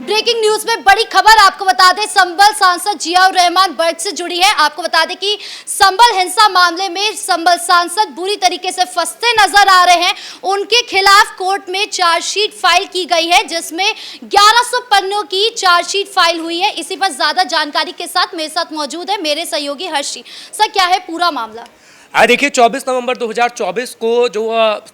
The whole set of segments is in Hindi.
ब्रेकिंग न्यूज में बड़ी खबर आपको बता दें, संभल सांसद जियाउर रहमान बर्क से जुड़ी है। आपको बता दें कि संभल हिंसा मामले में संभल सांसद बुरी तरीके से फंसते नजर आ रहे हैं। उनके खिलाफ कोर्ट में चार्जशीट फाइल की गई है, जिसमें 1100 पन्नों की चार्जशीट फाइल हुई है। इसी पर ज्यादा जानकारी के साथ मेरे साथ मौजूद है मेरे सहयोगी हर्षी। सर, क्या है पूरा मामला? देखिए, 24 नवंबर 2024 को जो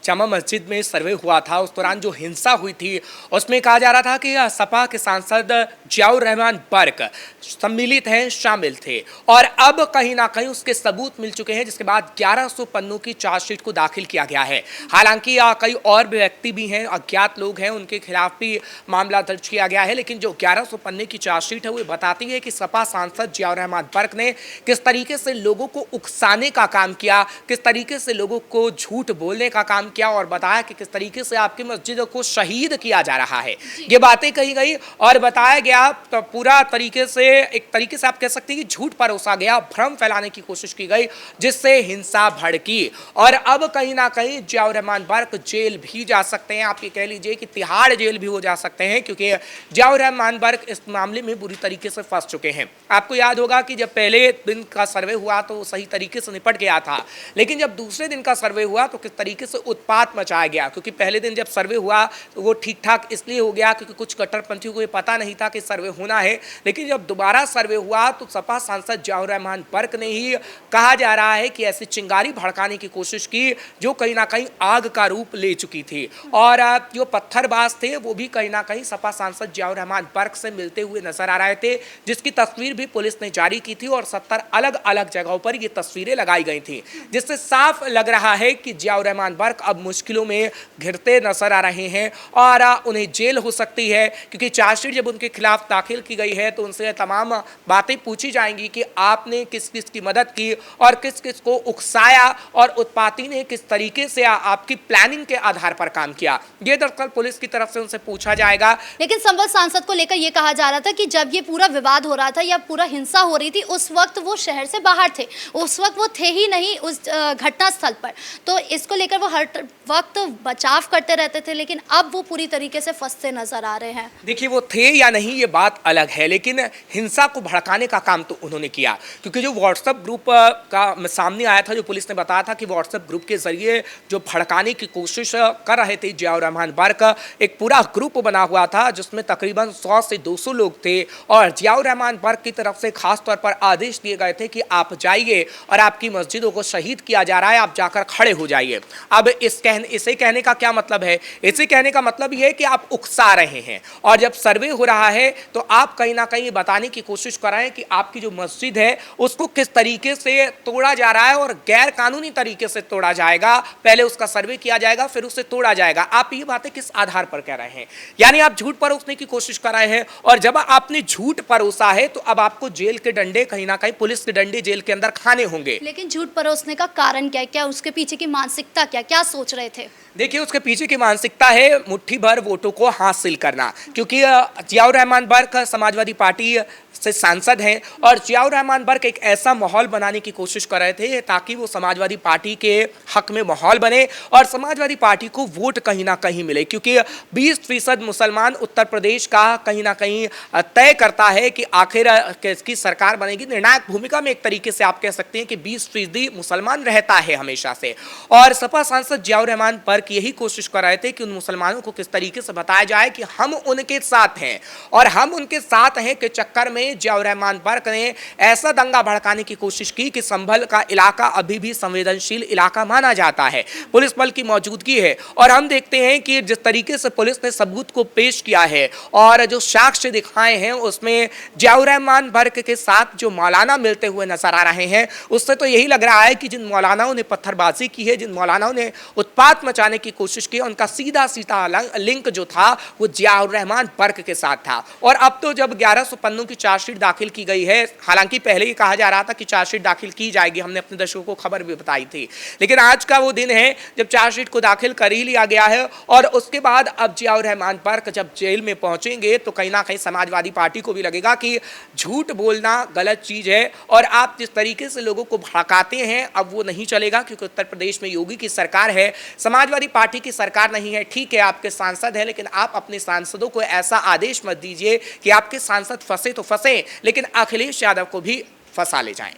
जामा मस्जिद में सर्वे हुआ था, उस दौरान जो हिंसा हुई थी उसमें कहा जा रहा था कि सपा के सांसद जियाउर रहमान बर्क सम्मिलित हैं, शामिल थे। और अब कहीं ना कहीं उसके सबूत मिल चुके हैं, जिसके बाद 1100 पन्नों की चार्जशीट को दाखिल किया गया है। हालांकि कई और व्यक्ति भी हैं, अज्ञात लोग हैं, उनके खिलाफ भी मामला दर्ज किया गया है। लेकिन जो 1100 पन्ने की चार्जशीट है वो बताती है कि सपा सांसद जियाउर रहमान बर्क ने किस तरीके से लोगों को उकसाने का काम किया, किस तरीके से लोगों को झूठ बोलने का काम किया, और बताया कि किस तरीके से आपकी मस्जिदों को शहीद किया जा रहा है। ये बातें कही गई और बताया गया, तो पूरा तरीके से एक तरीके से आप कह सकते हैं कि झूठ परोसा गया, भ्रम फैलाने की कोशिश की गई, जिससे हिंसा भड़की। और अब कहीं ना कहीं जियाउर रहमान बर्क जेल भी जा सकते हैं। आप ये कह लीजिए कि तिहाड़ जेल भी हो जा सकते हैं, क्योंकि जियाउर रहमान बर्क इस मामले में बुरी तरीके से फंस चुके हैं। आपको याद होगा कि जब पहले दिन का सर्वे हुआ तो सही तरीके से निपट गया था, लेकिन जब दूसरे दिन का सर्वे हुआ तो किस तरीके से उत्पात मचाया गया। क्योंकि पहले दिन जब सर्वे हुआ तो वो ठीक ठाक इसलिए हो गया क्योंकि कुछ कट्टरपंथियों को ये पता नहीं था कि सर्वे होना है। लेकिन जब दोबारा सर्वे हुआ तो सपा सांसद जियाउर रहमान बर्क ने ही कहा जा रहा है कि ऐसी चिंगारी भड़काने की कोशिश की जो कहीं ना कहीं आग का रूप ले चुकी थी। और जो पत्थरबाज थे वो भी कहीं ना कहीं सपा सांसद जियाउर रहमान बर्क से मिलते हुए नजर आ रहे थे, जिसकी तस्वीर भी पुलिस ने जारी की थी और 70 अलग अलग जगहों पर ये तस्वीरें लगाई गई थी, जिससे साफ लग रहा है कि जियाउर रहमान बर्क अब मुश्किलों में घिरते नजर आ रहे हैं और उन्हें जेल हो सकती है। क्योंकि चार्जशीट जब उनके खिलाफ दाखिल की गई है तो उनसे तमाम बातें पूछी जाएंगी कि आपने किस किस की मदद की और किस किस को उकसाया और उत्पाती ने किस तरीके से आपकी प्लानिंग के आधार पर काम किया। ये दरअसल पुलिस की तरफ से उनसे पूछा जाएगा। लेकिन संभल सांसद को लेकर यह कहा जा रहा था कि जब ये पूरा विवाद हो रहा था या पूरा हिंसा हो रही थी, उस वक्त वो शहर से बाहर थे, उस वक्त वो थे ही नहीं उस घटना स्थल पर। तो इसको लेकर वो हर वक्त बचाव करते रहते थे, लेकिन अब वो पूरी तरीके से फंसते नजर आ रहे हैं। देखिए, वो थे या नहीं ये बात अलग है, लेकिन हिंसा को भड़काने का काम तो उन्होंने किया। क्योंकि जो व्हाट्सएप ग्रुप का सामने आया था, जो पुलिस ने बताया था कि व्हाट्सएप ग्रुप के जरिए जो भड़काने की कोशिश कर रहे थे जियाउर रहमान बर्क, एक पूरा ग्रुप बना हुआ था जिसमें तकरीबन 100 से 200 लोग थे। और जियाउर रहमान बर्क की तरफ से खास तौर पर आदेश दिए गए थे कि आप जाइए और आपकी मस्जिदों को शहीद किया जा रहा है, आप जाकर खड़े हो जाइए। अब इसे कहने का क्या मतलब है? इसे कहने का मतलब यह है कि आप उकसा रहे हैं, और जब सर्वे हो रहा है तो आप कहीं ना कहीं बताने की कोशिश कर रहे हैं कि आपकी जो मस्जिद है उसको किस तरीके से तोड़ा जा रहा है और गैर कानूनी तरीके से तोड़ा जाएगा। पहले उसका सर्वे किया जाएगा, फिर उसे तोड़ा जाएगा। आप ये बातें किस आधार पर कह रहे हैं? यानी आप झूठ परोसने की कोशिश कर रहे हैं, और जब आपने झूठ परोसा है तो अब आपको जेल के डंडे, कहीं ना कहीं पुलिस के डंडे जेल के अंदर खाने होंगे। लेकिन झूठ परोसने का कारण क्या है? क्या उसके पीछे की मानसिकता क्या सोच रहे थे? देखिए, उसके पीछे की मानसिकता है मुट्ठी भर वोटों को हासिल करना। क्योंकि जियाउर रहमान बर्क समाजवादी पार्टी से सांसद हैं और जियाउर रहमान बर्क एक ऐसा माहौल बनाने की कोशिश कर रहे थे ताकि वो समाजवादी पार्टी के हक में माहौल बने और समाजवादी पार्टी को वोट कहीं ना कहीं मिले। क्योंकि 20% मुसलमान उत्तर प्रदेश का कहीं ना कहीं तय करता है कि आखिर किसकी सरकार बनेगी। निर्णायक भूमिका में एक तरीके से आप कह सकते हैं कि 20% मुसलमान रहता है हमेशा से। और सपा सांसद जियाउर रहमान बर्क यही कोशिश कर रहे थे कि उन मुसलमानों को किस तरीके से बताया जाए कि हम उनके साथ हैं, और हम उनके साथ हैं के चक्कर में जियाउर रहमान बर्क ने ऐसा दंगा भड़काने की कोशिश की कि संभल का इलाका अभी भी संवेदनशील इलाका माना जाता है, पुलिस बल की मौजूदगी है। और हम देखते हैं कि जिस तरीके से पुलिस ने सबूत को पेश किया है और जो साक्ष्य दिखाए हैं उसमें जियाउर रहमान बर्क के साथ जो मौलाना मिलते हुए नजर आ रहे हैं, उससे तो यही लग रहा है कि जिन मौलानाओं ने पत्थरबाजी की है, जिन मौलानाओं ने उत्पात मचाने की कोशिश की, उनका सीधा सीधा लिंक जो था वो जियाउर रहमान बर्क के साथ था। और अब तो जब 1100 पन्नों की चार्जशीट दाखिल की गई है, हालांकि पहले ही कहा जा रहा था कि चार्जशीट दाखिल की जाएगी, हमने अपने दर्शकों को खबर भी बताई थी, लेकिन आज का वो दिन है जब चार्जशीट को दाखिल कर ही लिया गया है। और उसके बाद अब जियाउर रहमान बर्क जब जेल में पहुंचेंगे तो कहीं ना कहीं समाजवादी पार्टी को भी लगेगा कि झूठ बोलना गलत चीज है और आप जिस तरीके से लोगों को भड़काते हैं अब वो नहीं चलेगा। क्योंकि उत्तर प्रदेश में योगी की सरकार है, समाजवादी समाजवादी पार्टी की सरकार नहीं है, ठीक है आपके सांसद हैं, लेकिन आप अपने सांसदों को ऐसा आदेश मत दीजिए कि आपके सांसद फंसे तो फंसे, लेकिन अखिलेश यादव को भी फंसा ले जाएं।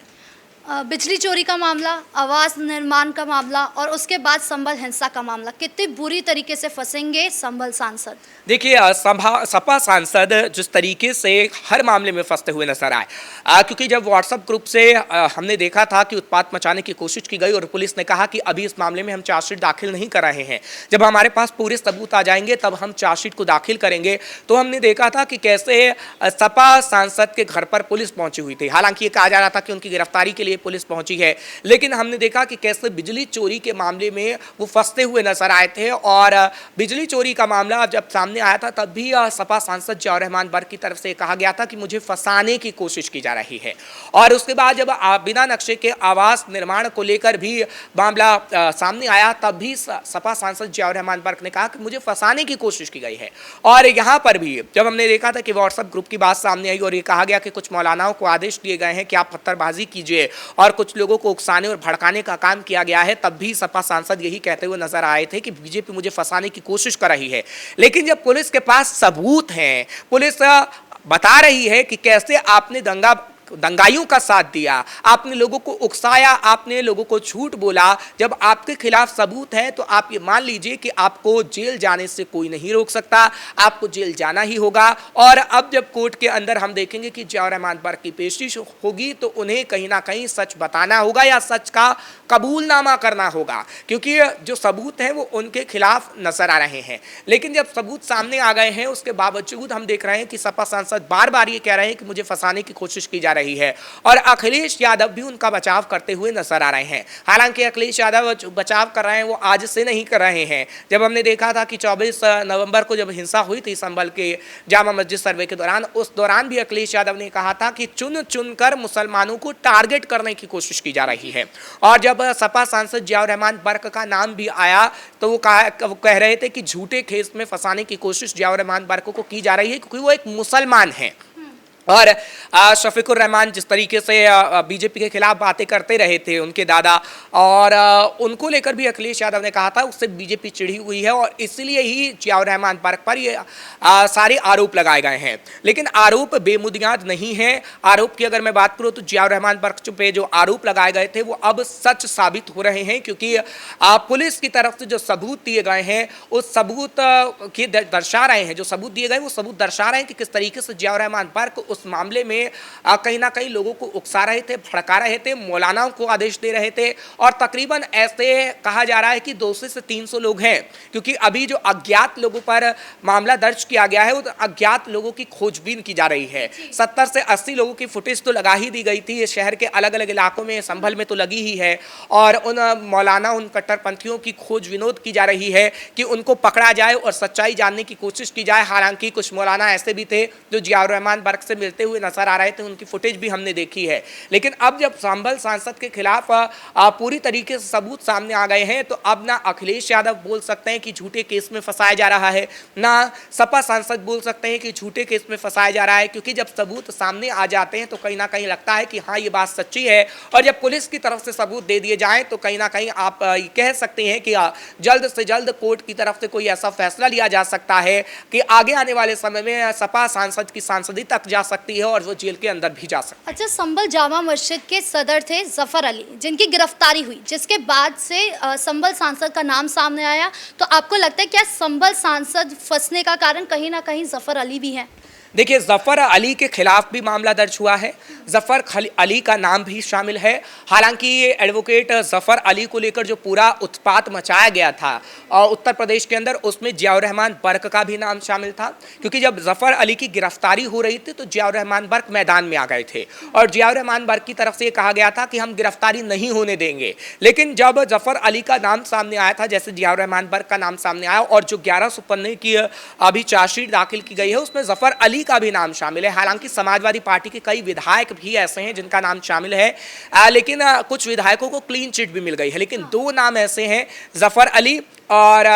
बिजली चोरी का मामला, आवास निर्माण का मामला और उसके बाद संभल हिंसा का मामला, कितनी बुरी तरीके से फंसेंगे संभल सांसद? देखिए सपा सांसद जिस तरीके से हर मामले में फंसते हुए नजर आए, क्योंकि जब व्हाट्सएप ग्रुप से हमने देखा था कि उत्पात मचाने की कोशिश की गई और पुलिस ने कहा कि अभी इस मामले में हम चार्जशीट दाखिल नहीं कर रहे हैं, जब हमारे पास पूरे सबूत आ जाएंगे तब हम चार्जशीट को दाखिल करेंगे, तो हमने देखा था कि कैसे सपा सांसद के घर पर पुलिस पहुंची हुई थी। हालांकि ये कहा जा रहा था कि उनकी गिरफ्तारी के लिए पुलिस पहुंची है, लेकिन हमने देखा कि कैसे बिजली चोरी के मामले में वो फंसते हुए नजर आए थे। और बिजली चोरी का मामला जब सामने आया था तब भी सपा सांसद जियाउर रहमान बर्क की तरफ से कहा गया था कि मुझे फंसाने की कोशिश की जा रही है। और उसके बाद जब बिना नक्शे के आवास निर्माण को लेकर भी मामला सामने आया तब भी सपा सांसद जियाउर रहमान बर्क ने कहा कि मुझे फंसाने की कोशिश की गई है। और यहाँ पर भी जब हमने देखा था कि व्हाट्सएप ग्रुप की बात सामने आई और ये कहा गया कि कुछ मौलानाओं को आदेश दिए गए हैं कि आप पत्थरबाजी कीजिए और कुछ लोगों को उकसाने और भड़काने का काम किया गया है, तब भी सपा सांसद यही कहते हुए नजर आए थे कि बीजेपी मुझे फंसाने की कोशिश कर रही है। लेकिन जब पुलिस के पास सबूत हैं, पुलिस बता रही है कि कैसे आपने दंगाइयों का साथ दिया, आपने लोगों को उकसाया, आपने लोगों को झूठ बोला, जब आपके खिलाफ सबूत है तो आप ये मान लीजिए कि आपको जेल जाने से कोई नहीं रोक सकता, आपको जेल जाना ही होगा। और अब जब कोर्ट के अंदर हम देखेंगे कि जियाउर रहमान बर्क की पेशी होगी तो उन्हें कहीं ना कहीं सच बताना होगा या सच का कबूलनामा करना होगा, क्योंकि जो सबूत हैं वो उनके खिलाफ नजर आ रहे हैं। लेकिन जब सबूत सामने आ गए हैं उसके बावजूद हम देख रहे हैं कि सपा सांसद बार बार ये कह रहे हैं कि मुझे फंसाने की कोशिश की जा रही है और अखिलेश यादव भी उनका बचाव करते हुए नजर आ रहे हैं। हालांकि अखिलेश यादव बचाव कर रहे हैं वो आज से नहीं कर रहे हैं। जब हमने देखा था कि 24 नवंबर को जब हिंसा हुई थी संभल के जामा मस्जिद सर्वे के दौरान, उस दौरान भी अखिलेश यादव ने कहा था कि चुन चुन कर मुसलमानों को टारगेट करने की कोशिश की जा रही है। और जब सपा सांसद जियाउर रहमान बर्क का नाम भी आया तो वो कह रहे थे कि झूठे केस में फंसाने की कोशिश जियाउर रहमान बर्क को की जा रही है क्योंकि वो एक मुसलमान है। और शफीकुर रहमान जिस तरीके से बीजेपी के खिलाफ बातें करते रहे थे उनके दादा, और उनको लेकर भी अखिलेश यादव ने कहा था उससे बीजेपी चिढ़ी हुई है और इसलिए ही जियाउर रहमान बर्क पर ये सारे आरोप लगाए गए हैं। लेकिन आरोप बेबुनियाद नहीं है। आरोप की अगर मैं बात करूं तो जियाउर रहमान बर्क पे जो आरोप लगाए गए थे वो अब सच साबित हो रहे हैं, क्योंकि पुलिस की तरफ से जो सबूत दिए गए हैं उस सबूत की दर्शा रहे हैं, जो सबूत दिए गए वो सबूत दर्शा रहे हैं कि किस तरीके से जियाउर रहमान बर्क उस मामले में कहीं ना कहीं लोगों को उकसा रहे थे, भड़का रहे थे, मौलानाओं को आदेश दे रहे थे। और तकरीबन ऐसे कहा जा रहा है कि 200 से 300 लोग हैं, क्योंकि अभी जो अज्ञात लोगों पर मामला दर्ज किया गया है वो अज्ञात लोगों की खोजबीन की जा रही है। 70 से 80 लोगों की फुटेज तो लगा ही दी गई थी, ये शहर के अलग अलग इलाकों में, संभल में तो लगी ही है। और उन मौलाना, उन कट्टरपंथियों की खोज विनोद की जा रही है कि उनको पकड़ा जाए और सच्चाई जानने की कोशिश की जाए। हालांकि कुछ मौलाना ऐसे भी थे जो जियाउर रहमान बर्क से मिलते हुए नजर आ रहे थे, उनकी फुटेज भी हमने देखी है। लेकिन अब जब संभल सांसद के खिलाफ पूरी तरीके से सबूत सामने आ गए हैं तो अब ना अखिलेश यादव बोल सकते हैं कि झूठे केस में फंसाया जा रहा है, ना सपा सांसद बोल सकते हैं कि झूठे केस में फंसाया जा रहा है, क्योंकि जब सबूत सामने आ जाते हैं तो कहीं ना कहीं लगता है कि हाँ ये बात सच्ची है। और जब पुलिस की तरफ से सबूत दे दिए जाएं तो कहीं ना कहीं आप कह सकते हैं कि जल्द से जल्द कोर्ट की तरफ से कोई ऐसा फैसला लिया जा सकता है कि आगे आने वाले समय में सपा सांसद की सांसदी तक जा सकती है और वो जेल के अंदर भी जा सकते। अच्छा, संभल जामा मस्जिद के सदर थे जफर अली, जिनकी गिरफ्तारी हुई, जिसके बाद से संभल सांसद का नाम सामने आया, तो आपको लगता है क्या संभल सांसद फंसने का कारण कहीं ना कहीं जफर अली भी है? देखिए, जफर अली के खिलाफ भी मामला दर्ज हुआ है, जफर अली का नाम भी शामिल है। हालांकि ये एडवोकेट जफर अली को लेकर जो पूरा उत्पात मचाया गया था और उत्तर प्रदेश के अंदर, उसमें जियाउर रहमान बर्क का भी नाम शामिल था, क्योंकि जब जफर अली की गिरफ्तारी हो रही थी तो जियाउर रहमान बर्क मैदान में आ गए थे और जियाउर रहमान बर्क की तरफ से कहा गया था कि हम गिरफ्तारी नहीं होने देंगे। लेकिन जब जफर अली का नाम सामने आया था, जैसे जियाउर रहमान बर्क का नाम सामने आया और जो 1115 की अभी चार्जशीट दाखिल की गई है उसमें जफर अली का भी नाम शामिल है। हालांकि समाजवादी पार्टी के कई विधायक भी ऐसे हैं जिनका नाम शामिल है, लेकिन कुछ विधायकों को क्लीन चिट भी मिल गई है। लेकिन दो नाम ऐसे हैं, जफर अली और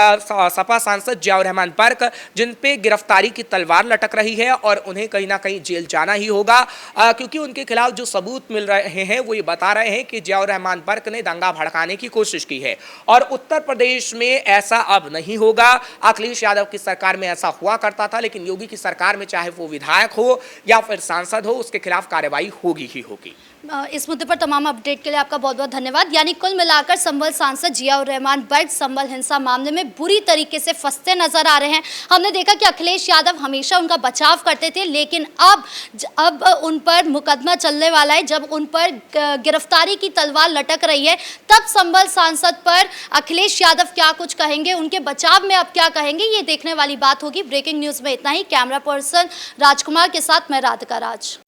सपा सांसद जियाउर रहमान बर्क, जिन पे गिरफ्तारी की तलवार लटक रही है और उन्हें कहीं ना कहीं जेल जाना ही होगा, क्योंकि उनके खिलाफ जो सबूत मिल रहे हैं वो ये बता रहे हैं कि जियाउर रहमान बर्क ने दंगा भड़काने की कोशिश की है। और उत्तर प्रदेश में ऐसा अब नहीं होगा। अखिलेश यादव की सरकार में ऐसा हुआ करता था, लेकिन योगी की सरकार में चाहे वो विधायक हो या फिर सांसद हो, उसके खिलाफ कार्रवाई होगी ही होगी। इस मुद्दे पर तमाम अपडेट के लिए आपका बहुत बहुत धन्यवाद। यानी कुल मिलाकर संभल सांसद जियाउर रहमान बर्क संभल हिंसा मामले में बुरी तरीके से फंसते नजर आ रहे हैं। हमने देखा कि अखिलेश यादव हमेशा उनका बचाव करते थे, लेकिन अब उन पर मुकदमा चलने वाला है। जब उन पर गिरफ्तारी की तलवार लटक रही है, तब संभल सांसद पर अखिलेश यादव क्या कुछ कहेंगे, उनके बचाव में अब क्या कहेंगे, ये देखने वाली बात होगी। ब्रेकिंग न्यूज में इतना ही। कैमरा पर्सन राजकुमार के साथ मैं राधिका राज।